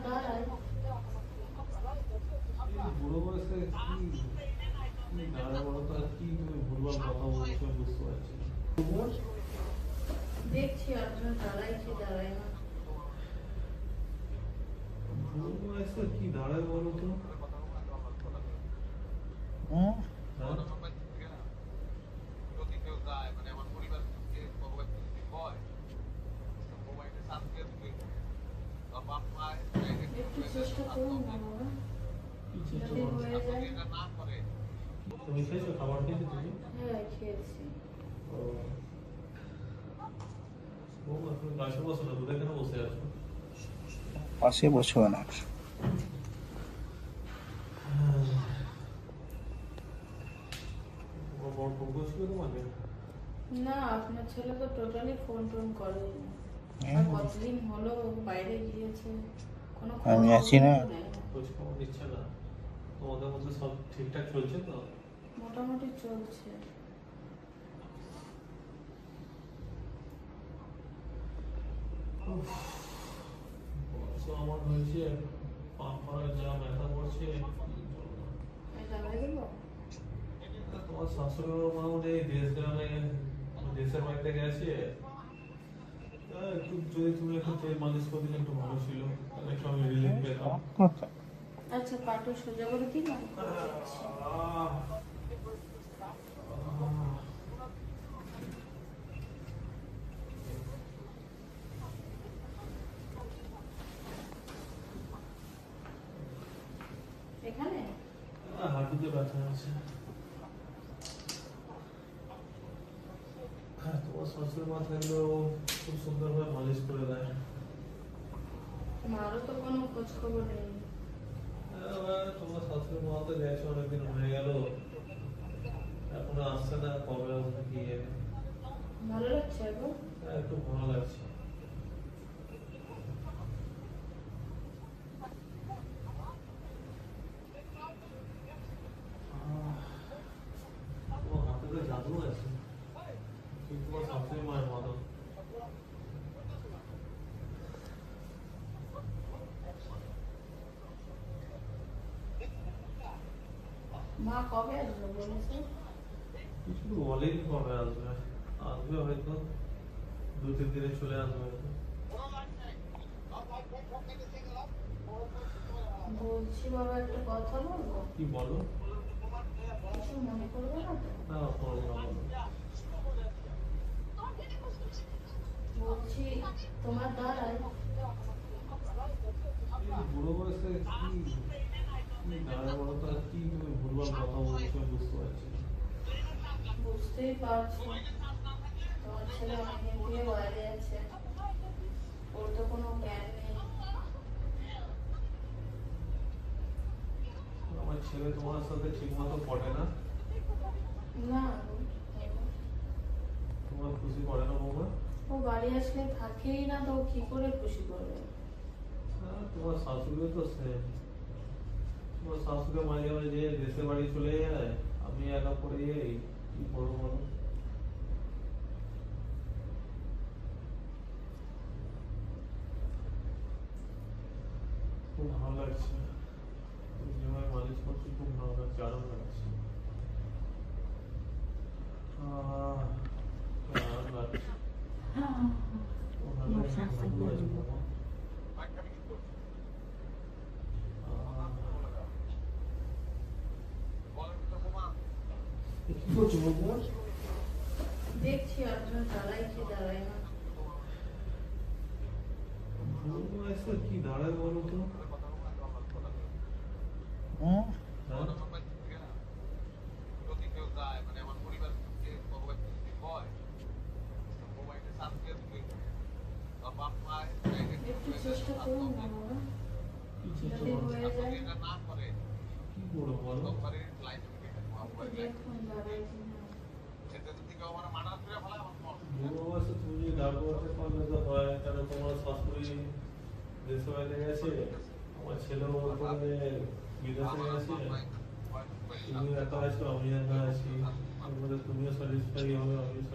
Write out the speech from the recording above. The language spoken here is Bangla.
দাঁড়ায়। বুড়ো বয়সে কি দাঁড়ায় বলো তো, আর কি তুমি ভুলভাল কথা বলছো বুঝতে পারছি না। দেখছি আপনার দাঁড়ায় কি দাঁড়ায় না। বুড়ো বয়সে কি দাঁড়ায় বলো তো? হুম? হ্যাঁ? একটু চেষ্টা করুন না বাবা, কি চেষ্টা যদি করো? হয়ে যায়। তুমি খেয়েছো, খাবার খেয়েছো তুমি? হ্যাঁ খেয়েছি। ও বৌমা, তুমি পাশে বসো না, দূরে কেন বসে আছো? পাশে বসো না। তোমার বড় ফোন করেছিল তোমাকে? না, আপনার ছেলে তো টোটালি ফোন টোন করেনি। হুম। আর কতদিন হলো বাইরে গিয়েছে, কোনো আমি খবর আছি না। নেয় না। খোঁজ খবর নিচ্ছে না? তোমাদের মধ্যে সব ঠিকঠাক চলছে তো? মোটামুটি চলছে। বয়স আমার হয়েছে, পা ফাড়া যা ব্যথা করছে, কি বলবো। এটা হয়ে গেল। তোমার শাশুড়ি মোটামুটি দেশ গ্রামে, দেশের বাড়িতে গেছে। একটু যদি তুমি একটু তেল মালিশ করে দিলে একটু ভালো ছিল, তাহলে একটু আমি রিলিফ পেতাম। আচ্ছা পাটু সোজা করে দিন, আমি করে দিচ্ছি। এখানে হাঁটুতে ব্যথা আছে। হ্যাঁ, তোমার শাশুড়ি মা থাকলেও খুব সুন্দরভাবে মালিশ করে দেয়। মারও তো কোনো খোঁজ খবর নেই। তোমার শাশুড়ি মা তো গেছে অনেকদিন হয়ে গেল, এখনো আসছে না, কবে আসবে কি জানি। ভালো লাগছে এখন? একটু ভালো লাগছে। তোমার হাতে তো জাদু আছে, ঠিক তোমার শাশুড়ি মায়ের মতো। মা কবে আসবে বলেছে? কিছু বলেনি কবে আসবে, আসবে হয়তো 2-3 দিনে চলে আসবে হয়তো। বলছি বাবা একটা কথা বলবো? কি বলো? কিছু মনে করবে না তো? না, করবো না, বলো। বলছি তোমার দাঁড়ায়। বুড়ো বয়সে কি দাঁড়ায় বলো তো, আর কি তুমি ভুলভাল কথা বলছো বুঝতে পারছি না। বুঝতেই পারছি, তোমার ছেলে অনেকদিন থেকে বাইরে আছে, ওর তো কোনো জ্ঞান নেই। আমার ছেলে তোমার সাথে ঠিক মতো পড়ে না? না, তোমার খুশি করে না বৌমা? ও বাড়ি আসলে থাকেই না, তো ও কি করে খুশি করবে? তোমার শাশুড়িও তো সেম। তোমার শাশুড়ি মাঝে মাঝে দেশের বাড়ি চলে যায়, আমি একা পড়ে যাই, কি করবো বলো? খুব ভালো লাগছে, তুমি যেভাবে মালিশ করছো খুব ভালো লাগছে, আরাম লাগছে। আরাম লাগছে। ভালো লাগছে, ভালো লাগছে বৌমা। কি করছো বৌমা? দেখছি আপনার দাঁড়ায় কি দাঁড়ায় না। বুড়ো বয়সে কি দাঁড়ায় বলো তো? হুম? হ্যাঁ? একটু চেষ্টা করুন না বাবা, কি চেষ্টা যদি করো? হয়ে যায়। কি করো বলো? একটু দেখুন দাঁড়ায় কি না। বুড়ো বয়সে তুমি যদি ডাক্তার করলে তো হয়, কেন তোমার শাশুড়ি দেশে বাইরে গেছে, আমার ছেলেও বর্তমানে বিদেশে গেছে, তুমি একা আছো, আমি একা আছি, তারপরে তুমিও স্যাটিসফাই হবে, আমি